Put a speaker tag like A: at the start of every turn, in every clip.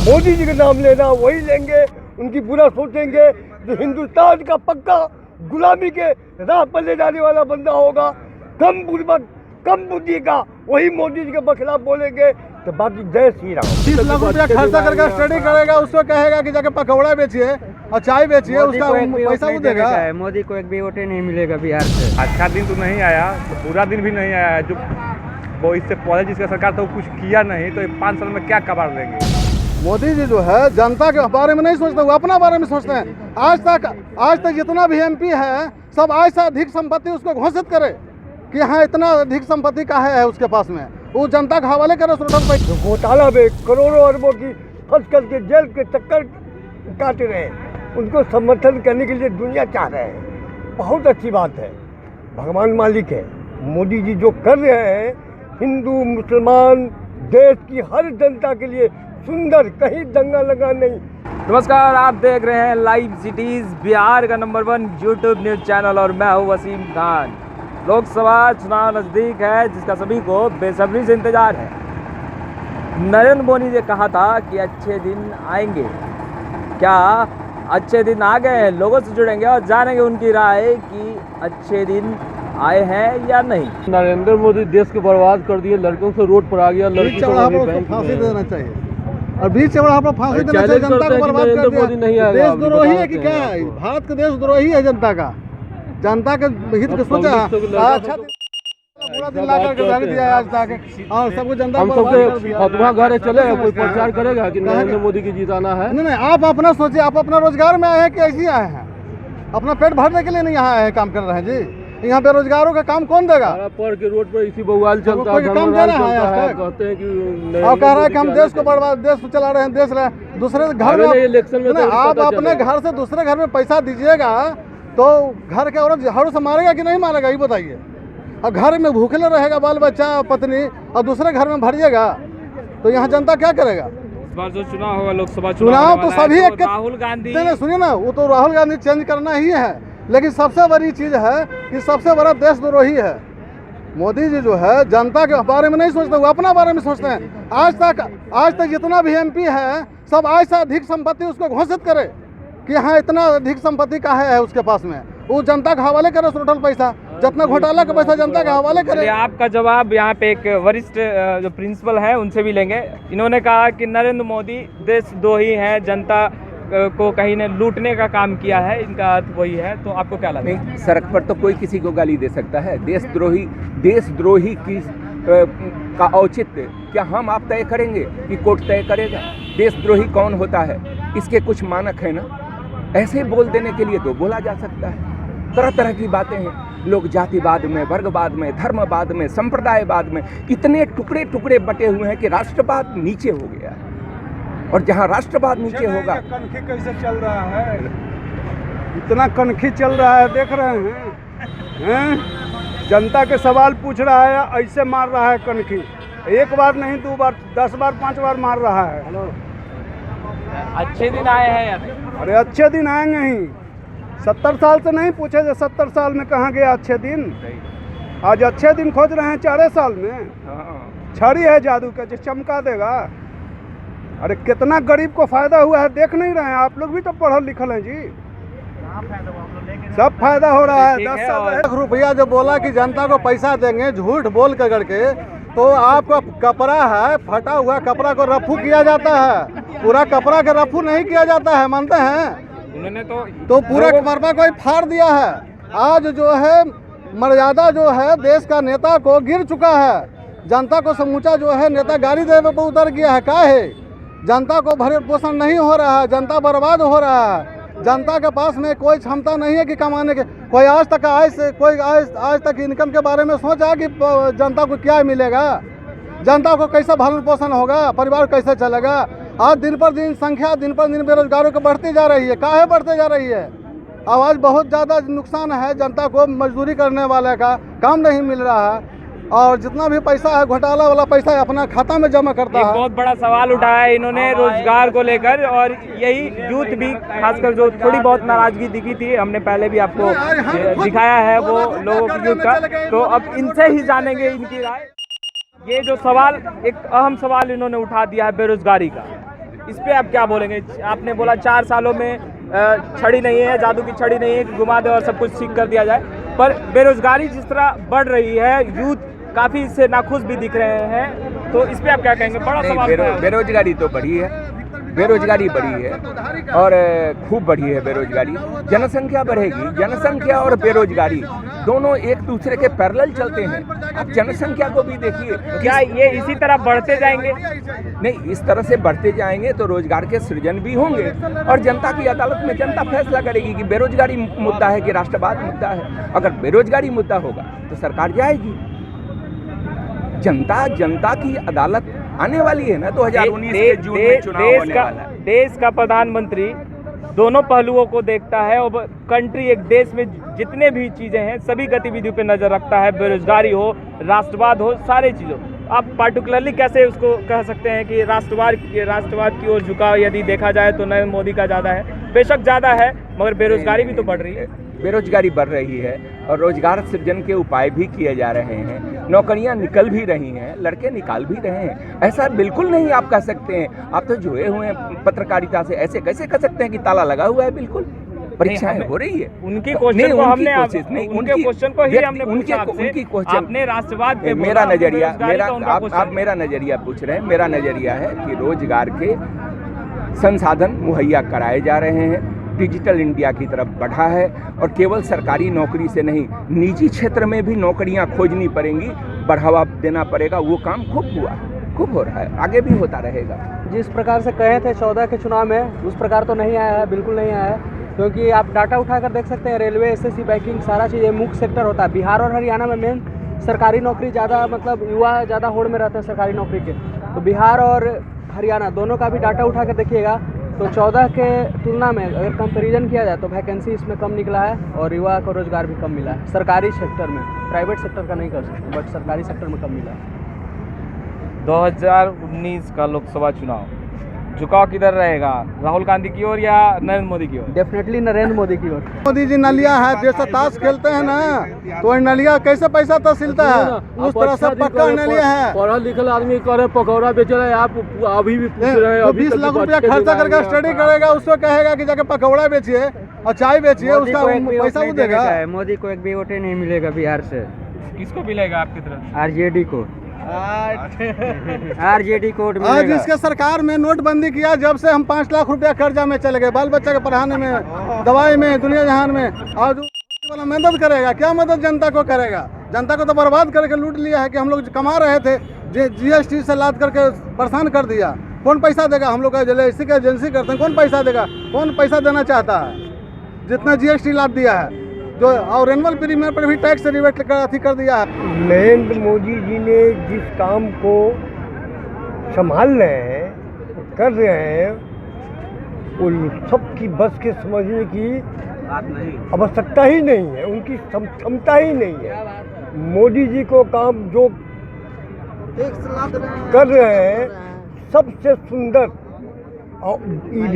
A: मोदी जी का नाम लेना, वही लेंगे, उनकी बुरा सोचेंगे। जो हिंदुस्तान का पक्का गुलामी के राह पर ले जाने वाला बंदा होगा, कम बुर्बक कम बुद्धि का, वही मोदी जी के खिलाफ बोलेंगे। तो बाकी जय श्री राम।
B: 30 लाख रुपया खर्चा करके स्टडी करेगा, उसको कहेगा कि जाके पकौड़ा बेचिए और चाय बेचिए, उसका पैसा वो देगा।
C: मोदी को एक भी वोट नहीं मिलेगा बिहार से।
D: अच्छा दिन तो नहीं आया, तो पूरा दिन भी नहीं आया। जो वो इससे पहले जिसका सरकार था वो कुछ किया नहीं, तो 5 साल में क्या कबाड़ देंगे।
B: मोदी जी जो है जनता के बारे में नहीं सोचते, वो अपना बारे में सोचते हैं। आज तक जितना भी MP है सब आज से अधिक संपत्ति उसको घोषित करे कि हाँ इतना अधिक संपत्ति का है उसके पास में, वो जनता के हवाले करे।
A: घोटाला में करोड़ों अरबों की फंस करके जेल के चक्कर काट रहे हैं, उनको समर्थन करने के लिए दुनिया चाह रहे हैं। बहुत अच्छी बात है, भगवान मालिक है। मोदी जी जो कर रहे हैं, हिंदू मुसलमान देश की हर जनता के लिए सुंदर, कहीं दंगा लगा नहीं।
C: नमस्कार, आप देख रहे हैं लाइव सिटीज, बिहार का नंबर 1 यूट्यूब न्यूज चैनल और मैं हूं वसीम खान। लोकसभा चुनाव नज़दीक है, जिसका सभी को बेसब्री से इंतजार है। नरेंद्र मोदी ने कहा था कि अच्छे दिन आएंगे। क्या अच्छे दिन आ गए हैं? लोगों से जुड़ेंगे और जानेंगे उनकी राय कि अच्छे दिन आए हैं या नहीं।
E: नरेंद्र मोदी देश को बर्बाद कर दिए, लड़कों से रोड पर आ गया, लड़की को
B: फांसी देना चाहिए और बीच चौराहा पर फांसी देना चाहिए। जनता को बर्बाद कर दिया। देशद्रोही है कि क्या है? भारत का देशद्रोही है जनता का, जनता के हित के सोचा। अच्छा पूरा दिन ला करके गाली दिया आज तक और सबको जनता
E: हम सबके अथवा घरे चलेगा, कोई प्रचार करेगा कि नरेंद्र मोदी की जिताना है।
B: नहीं, आप अपना सोचिए, आप अपना रोजगार में आए हैं कि ऐसे ही आए हैं? अपना पेट भरने के लिए नहीं यहाँ आए हैं, काम कर रहे हैं जी। यहाँ बेरोजगारों का काम कौन देगा?
E: पर के रोड पर इसी बवाल चलता है,
B: काम दे रहा है,
E: कहते हैं कि
B: और कह रहा है कि हम देश को बर्बाद, देश को चला रहे हैं, देश दूसरे घर में
E: इलेक्शन में
B: आप अपने घर से दूसरे घर में पैसा दीजिएगा तो घर के औरत झाड़ू से मारेगा कि नहीं मारेगा, ये बताइए। और घर में भूखले रहेगा बाल बच्चा पत्नी, और दूसरे घर में भरिएगा तो यहाँ जनता क्या करेगा?
C: इस बार जो चुनाव होगा, लोकसभा
B: चुनाव तो सभी एक
C: राहुल गांधी,
B: सुनिए ना, वो तो राहुल गांधी चेंज करना ही है, लेकिन सबसे बड़ी चीज है कि सबसे बड़ा देशद्रोही है मोदी जी। जो है जनता के बारे में नहीं सोचते, वो अपना बारे में सोचते हैं। आज तक जितना भी MP है सब आज से अधिक संपत्ति उसको घोषित करे कि हाँ इतना अधिक संपत्ति का है उसके पास में, वो जनता के हवाले करे। टोटल पैसा जितना घोटाला का पैसा जनता के हवाले करे।
C: आपका जवाब यहाँ पे एक वरिष्ठ जो प्रिंसिपल है उनसे भी लेंगे। इन्होंने कहा कि नरेंद्र मोदी देशद्रोही हैं, जनता को कहीं ने लूटने का काम किया है, इनका अर्थ वही है। तो आपको क्या लगता है?
F: सड़क पर तो कोई किसी को गाली दे सकता है। देशद्रोही की का औचित्य क्या हम आप तय करेंगे कि कोर्ट तय करेगा? देशद्रोही कौन होता है, इसके कुछ मानक है ना। ऐसे बोल देने के लिए तो बोला जा सकता है। तरह तरह की बातें हैं। लोग जातिवाद में, वर्गवाद में, धर्मवाद में, संप्रदायवाद में इतने टुकड़े टुकड़े बटे हुए हैं कि राष्ट्रवाद नीचे हो गया है। और जहाँ राष्ट्रवाद नीचे होगा,
B: कनखी कैसे चल रहा है, इतना कनखी चल रहा है, देख रहे हैं? जनता के सवाल पूछ रहा है, ऐसे मार रहा है कनखी। एक बार नहीं, 2 बार, 10 बार, 5 बार मार रहा है।
C: अच्छे दिन आए हैं या नहीं?
B: अरे अच्छे दिन आएंगे ही। 70 साल से नहीं पूछे थे, 70 साल में कहाँ गया अच्छे दिन? आज अच्छे दिन खोज रहे हैं 4 साल में। छड़ी है जादू का जो चमका देगा। अरे कितना गरीब को फायदा हुआ है, देख नहीं रहे हैं? आप लोग भी तो पढ़ल लिखल हैं जी। सब फायदा हो रहा है। 10 लाख रुपया जो बोला कि जनता को पैसा देंगे, झूठ बोल कर करके, तो आपका कपड़ा है, फटा हुआ कपड़ा को रफू किया जाता है, पूरा कपड़ा का रफू नहीं किया जाता है, मानते हैं?
C: उन्होंने
B: तो पूरा कपड़ा को फाड़ दिया है। आज जो है मर्यादा जो है देश का नेता को गिर चुका है। जनता को समूचा जो है नेता गाड़ी देने पर उतर गया है। क्या है? जनता को भरण पोषण नहीं हो रहा है, जनता बर्बाद हो रहा है। जनता के पास में कोई क्षमता नहीं है कि कमाने के। कोई आज तक इनकम के बारे में सोचा कि जनता को क्या मिलेगा, जनता को कैसा भरण पोषण होगा, परिवार कैसे चलेगा? आज दिन पर दिन संख्या बेरोजगारों की बढ़ती जा रही है। काहे बढ़ते जा रही है? आवाज़ बहुत ज़्यादा नुकसान है जनता को। मजदूरी करने वाले का काम नहीं मिल रहा है, और जितना भी पैसा है घोटाला वाला पैसा है अपना खाता में जमा करता है।
C: बहुत बड़ा सवाल उठाया है इन्होंने रोजगार को लेकर, और यही यूथ भी खासकर जो थोड़ी बहुत नाराजगी दिखी थी, हमने पहले भी आपको दिखाया है वो लोगों की यूथ का। तो अब इनसे ही जानेंगे इनकी राय। ये जो सवाल, एक अहम सवाल इन्होंने उठा दिया है बेरोजगारी का। इस पे आप क्या बोलेंगे? आपने बोला 4 सालों में छड़ी नहीं है, जादू की छड़ी नहीं है कि घुमा दे और सब कुछ ठीक कर दिया जाए, पर बेरोजगारी जिस तरह बढ़ रही है, यूथ काफ़ी इससे नाखुश भी दिख रहे हैं, तो इस पे आप क्या कहेंगे? बड़ा सवाल है।
F: बेरोजगारी तो बढ़ी है, बेरोजगारी बढ़ी है और खूब बढ़ी है बेरोजगारी। जनसंख्या बढ़ेगी, जनसंख्या और बेरोजगारी दोनों एक दूसरे के पैरेलल चलते हैं। आप जनसंख्या को भी देखिए,
C: क्या ये इसी तरह बढ़ते जाएंगे?
F: नहीं, इस तरह से बढ़ते जाएंगे तो रोजगार के सृजन भी होंगे और जनता की अदालत में जनता फैसला करेगी कि बेरोजगारी मुद्दा है कि राष्ट्रवाद मुद्दा है। अगर बेरोजगारी मुद्दा होगा तो सरकार जाएगी। जनता की अदालत आने वाली है ना, 2019 के जून में चुनाव होने वाला है।
C: देश का प्रधानमंत्री दोनों पहलुओं को देखता है और कंट्री, एक देश में जितने भी चीज़ें हैं सभी गतिविधियों पे नज़र रखता है, बेरोजगारी हो, राष्ट्रवाद हो, सारे चीज़ों। आप पार्टिकुलरली कैसे उसको कह सकते हैं कि राष्ट्रवाद की ओर झुकाव यदि देखा जाए तो नरेंद्र मोदी का ज़्यादा है? बेशक ज़्यादा है, मगर बेरोजगारी भी तो बढ़ रही है।
F: बेरोजगारी बढ़ रही है और रोजगार सृजन के उपाय भी किए जा रहे हैं, नौकरियां निकल भी रही हैं, लड़के निकाल भी रहे हैं। ऐसा बिल्कुल नहीं आप कह सकते हैं, आप तो जुड़े हुए हैं पत्रकारिता से, ऐसे कैसे कह सकते हैं कि ताला लगा हुआ है? बिल्कुल परीक्षाएं हो रही है।
C: उनकी क्वेश्चन को हमने उनके क्वेश्चन को ही हमने पूछा आपसे, आपने राष्ट्रवाद पे
F: मेरा नजरिया, आप मेरा नजरिया पूछ रहे हैं। मेरा नजरिया है कि रोजगार के संसाधन मुहैया कराए जा रहे हैं, डिजिटल इंडिया की तरफ बढ़ा है और केवल सरकारी नौकरी से नहीं, निजी क्षेत्र में भी नौकरियां खोजनी पड़ेंगी, बढ़ावा देना पड़ेगा। वो काम खूब हो रहा है, आगे भी होता रहेगा।
B: जिस प्रकार से कहे थे 14 के चुनाव में, उस प्रकार तो नहीं आया है, बिल्कुल नहीं आया है, क्योंकि आप डाटा उठाकर देख सकते हैं, रेलवे, एसएससी, बैंकिंग, सारा चीज़ मुख्य सेक्टर होता है। बिहार और हरियाणा में मेन सरकारी नौकरी ज़्यादा, मतलब युवा ज़्यादा होड़ में रहते हैं सरकारी नौकरी के। तो बिहार और हरियाणा दोनों का भी डाटा उठा कर देखिएगा तो 14 के तुलना में अगर कंपैरिजन किया जाए तो वैकेंसी इसमें कम निकला है और युवा को रोजगार भी कम मिला है सरकारी सेक्टर में। प्राइवेट सेक्टर का नहीं कर सकते, बट सरकारी सेक्टर में कम मिला है।
C: 2019 का लोकसभा चुनाव, झुकाव किधर रहेगा? राहुल गांधी की ओर या नरेंद्र मोदी की ओर?
B: डेफिनेटली नरेंद्र मोदी की ओर। मोदी जी नलिया है, जैसे ताश खेलते हैं ना, तो नलिया कैसे पैसा तहसीलता है, उस तरह से पक्का नलिया है।
E: पढ़ा लिखल आदमी करे पकौड़ा बेच रहे हैं, आप अभी भी पूछ रहे हैं।
B: 20 लाख रुपया खर्चा करके स्टडी करेगा, उसको कहेगा कि जाके पकौड़ा बेचिए और चाय बेचिए, उसका पैसा वो देगा।
G: मोदी को एक भी वोटे नहीं मिलेगा बिहार से।
C: किसको मिलेगा आपकी तरफ?
G: आरजेडी को। आरजेडी को वोट
B: आज
G: मिलेगा।
B: इसके सरकार में नोटबंदी किया, जब से हम 5 लाख रुपया कर्जा में चले गए, बाल बच्चा के पढ़ाने में, दवाई में, दुनिया जहान में। और वाला मदद करेगा क्या? मदद जनता को करेगा? जनता को तो बर्बाद करके लूट लिया है कि हम लोग कमा रहे थे, जीएसटी से लाद करके परेशान कर दिया। कौन पैसा देगा? हम लोग का एलआईसी का एजेंसी करते हैं, कौन पैसा देगा? कौन पैसा देना चाहता है? जितना जीएसटी लाद दिया है, जो और एनुअल प्रीमियम पर भी टैक्स रिबेट कर दिया है।
A: नरेंद्र मोदी जी ने जिस काम को संभाल रहे हैं, कर रहे हैं, वो सबकी बस के समझने की आवश्यकता ही नहीं है, उनकी क्षमता ही नहीं है। मोदी जी को काम जो कर रहे हैं सबसे सुंदर। और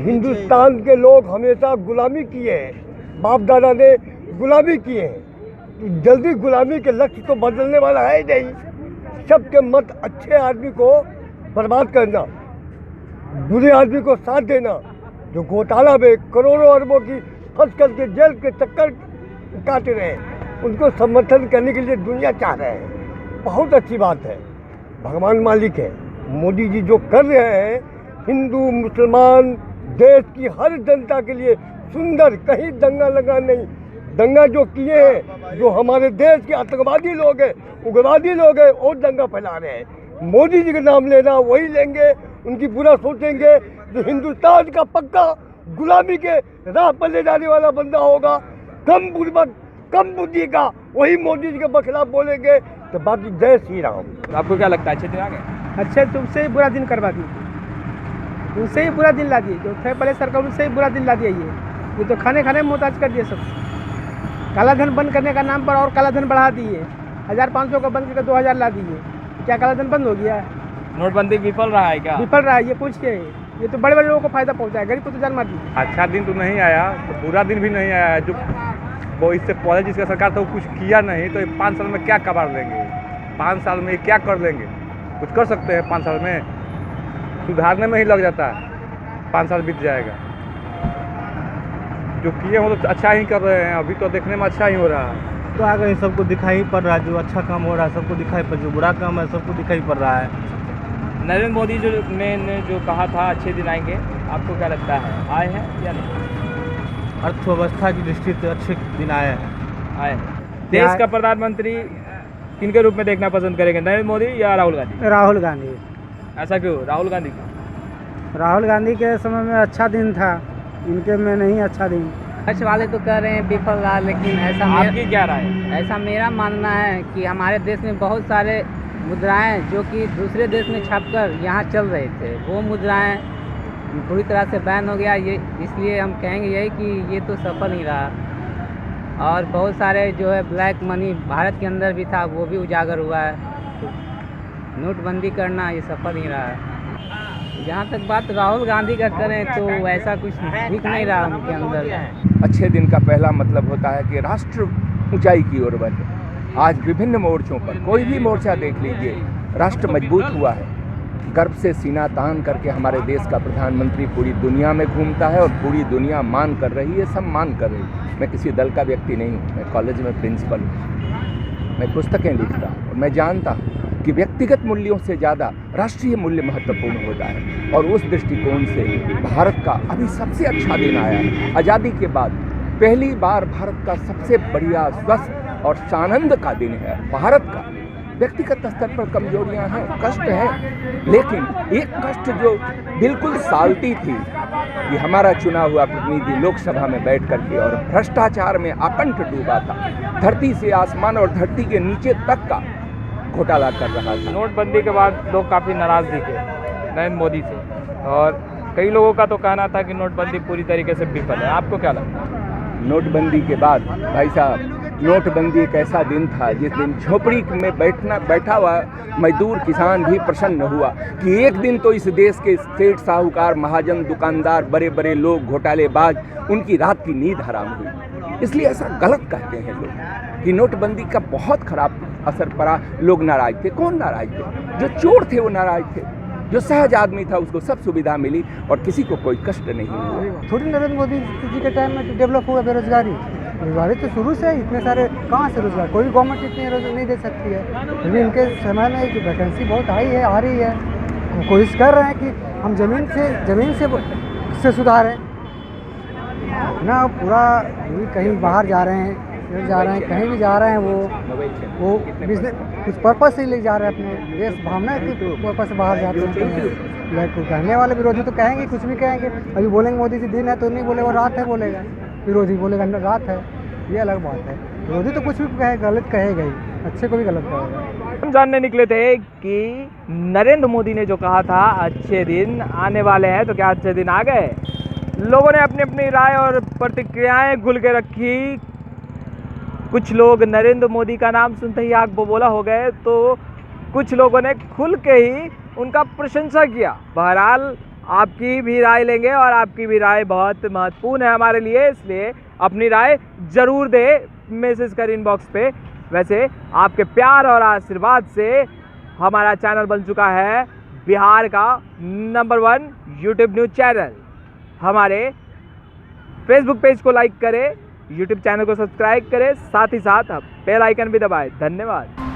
A: हिंदुस्तान के लोग हमेशा गुलामी किए हैं, बाप दादा ने गुलामी किए हैं, तो जल्दी गुलामी के लक्ष्य तो बदलने वाला है ही नहीं। सबके मत अच्छे आदमी को बर्बाद करना, बुरे आदमी को साथ देना, जो घोटाला में करोड़ों अरबों की फंस करके जेल के चक्कर काट रहे हैं, उनको समर्थन करने के लिए दुनिया चाह रहे हैं। बहुत अच्छी बात है, भगवान मालिक है। मोदी जी जो कर रहे हैं, हिंदू मुसलमान देश की हर जनता के लिए सुंदर, कहीं दंगा लगा नहीं। दंगा जो किए हैं, जो हमारे देश के आतंकवादी लोग हैं, उग्रवादी लोग हैं, और दंगा फैला रहे हैं। मोदी जी का नाम लेना वही लेंगे, उनकी बुरा सोचेंगे। जो हिंदुस्तान का पक्का गुलामी के राह पर ले जाने वाला बंदा होगा, कम बुर्बक, कम बुद्धि का, वही मोदी जी के खिलाफ बोलेंगे। तो बाकी जय श्री राम।
C: आपको क्या लगता है अच्छे दिन आ गए?
H: अच्छे तुमसे ही बुरा दिन करवा दी, उनसे ही बुरा दिन ला दिए, जो थे पहले सरकार उनसे ही बुरा दिन ला दिया। ये तो खाने में मोहताज कर दिए सब। काला धन बंद करने का नाम पर और काला धन बढ़ा दिए, 1500 का बंद करके 2000 ला दिए। क्या काला धन बंद हो गया?
C: नोटबंदी विफल रहा है क्या?
H: विफल रहा है, ये कुछ के ये तो बड़े बड़े लोगों को फायदा पहुंचा है, गरीब को तो जान मार दी।
D: अच्छा दिन तो नहीं आया, तो बुरा दिन भी नहीं आया। जो वो इससे पहले जिसका सरकार था वो कुछ किया नहीं, तो 5 साल में क्या कबाड़ लेंगे? 5 साल में क्या कर लेंगे? कुछ कर सकते हैं 5 साल में? सुधारने में ही लग जाता है। 5 साल बीत जाएगा। जो किए हो तो अच्छा ही कर रहे हैं, अभी तो देखने में अच्छा ही हो रहा है।
B: तो आगे सबको दिखाई पड़ रहा है, जो अच्छा काम हो रहा है सबको दिखाई पड़, जो बुरा काम है सबको दिखाई पड़ रहा है।
C: नरेंद्र मोदी ने जो कहा था अच्छे दिन आएंगे, आपको क्या लगता है आए हैं या नहीं?
B: अर्थव्यवस्था की दृष्टि से अच्छे दिन आए हैं।
C: आए हैं। देश का प्रधानमंत्री किनके रूप में देखना पसंद करेंगे, नरेंद्र मोदी या राहुल गांधी?
H: राहुल गांधी।
C: ऐसा क्यों राहुल गांधी क्यों?
H: राहुल गांधी के समय में अच्छा दिन था, इनके में नहीं अच्छा दिन।
G: विपक्ष वाले तो कह रहे हैं विफल रहा, लेकिन
C: आपकी क्या राय है?
G: ऐसा मेरा मानना है कि हमारे देश में बहुत सारे मुद्राएं जो कि दूसरे देश में छापकर यहाँ चल रहे थे, वो मुद्राएं पूरी तरह से बैन हो गया। ये इसलिए हम कहेंगे यही कि ये तो सफल ही रहा। और बहुत सारे जो है ब्लैक मनी भारत के अंदर भी था, वो भी उजागर हुआ है। नोटबंदी करना ये सफल ही रहा है। जहाँ तक बात राहुल गांधी का करें तो ऐसा कुछ दिख नहीं रहा उनके अंदर।
F: अच्छे दिन का पहला मतलब होता है कि राष्ट्र ऊंचाई की ओर बढ़े। आज विभिन्न मोर्चों पर कोई भी मोर्चा देख लीजिए, राष्ट्र मजबूत हुआ है। गर्व से सीना तान करके हमारे देश का प्रधानमंत्री पूरी दुनिया में घूमता है और पूरी दुनिया मान कर रही है, सब मान कर रही है। मैं किसी दल का व्यक्ति नहीं हूँ, मैं कॉलेज में प्रिंसिपल हूँ, मैं पुस्तकें लिखता हूँ और मैं जानता हूँ कि व्यक्तिगत मूल्यों से ज़्यादा राष्ट्रीय मूल्य महत्वपूर्ण होता है। और उस दृष्टिकोण से भारत का अभी सबसे अच्छा दिन आया है। आज़ादी के बाद पहली बार भारत का सबसे बढ़िया स्वस्थ और सानंद का दिन है भारत का। व्यक्तिगत स्तर पर कमजोरियां हैं, कष्ट हैं, लेकिन एक कष्ट जो बिल्कुल सालती थी कि हमारा चुना हुआ प्रतिनिधि लोकसभा में बैठ करके और भ्रष्टाचार में आकंठ डूबा था, धरती से आसमान और धरती के नीचे तक का घोटाला कर रहा था।
C: नोटबंदी के बाद लोग काफ़ी नाराज़ दिखे नरेंद्र मोदी से, और कई लोगों का तो कहना था कि नोटबंदी पूरी तरीके से विफल है। आपको क्या लगता है?
F: नोटबंदी के बाद भाई साहब, नोटबंदी एक ऐसा दिन था जिस दिन झोपड़ी में बैठा हुआ मजदूर किसान भी प्रसन्न हुआ कि एक दिन तो इस देश के सेठ साहूकार महाजन दुकानदार बड़े बड़े लोग घोटालेबाज उनकी रात की नींद हराम हुई। इसलिए ऐसा गलत कहते हैं लोग कि नोटबंदी का बहुत खराब असर पड़ा। लोग नाराज थे। कौन नाराज थे? जो चोर थे वो नाराज थे। जो सहज आदमी था उसको सब सुविधा मिली और किसी को कोई कष्ट नहीं हुआ।
H: थोड़ी नरेंद्र मोदी जी के टाइम में डेवलप हुआ बेरोजगारी तो शुरू से इतने सारे कहाँ से रोजगार, कोई गवर्नमेंट इतने रोजगार नहीं दे सकती है। अभी इनके समय में जो वैकेंसी बहुत हाई है, आ रही है। कोशिश कर रहे हैं कि हम ज़मीन से सुधारें ना। पूरा कहीं बाहर जा रहे हैं, कहीं भी जा रहे हैं, वो बिजनेस कुछ पर्पस से ले जा रहे हैं, अपने देश भावना के पर्पस से बाहर जाते हैं। कहने वाले विरोधी तो कहेंगे, कुछ भी कहेंगे। अभी बोलेंगे मोदी जी दिन है तो नहीं बोलेगा, रात है बोलेगा। विरोधी बोलेगा रात है, ये अलग बात है। विरोधी तो कुछ भी कहे, गलत कहेगा ही, अच्छे को भी गलत कहेगा।
C: हम जानने निकले थे कि नरेंद्र मोदी ने जो कहा था अच्छे दिन आने वाले हैं, तो क्या अच्छे दिन आ गए? लोगों ने अपनी अपनी राय और प्रतिक्रियाएं खुल के रखी। कुछ लोग नरेंद्र मोदी का नाम सुनते ही आग बबूला हो गए, तो कुछ लोगों ने खुल के ही उनका प्रशंसा किया। बहरहाल आपकी भी राय लेंगे और आपकी भी राय बहुत महत्वपूर्ण है हमारे लिए, इसलिए अपनी राय ज़रूर दे मैसेज कर इनबॉक्स पे। वैसे आपके प्यार और आशीर्वाद से हमारा चैनल बन चुका है बिहार का नंबर 1 यूट्यूब न्यूज़ चैनल। हमारे फेसबुक पेज को लाइक करें, यूट्यूब चैनल को सब्सक्राइब करें, साथ ही साथ बेल आइकन भी दबाएं। धन्यवाद।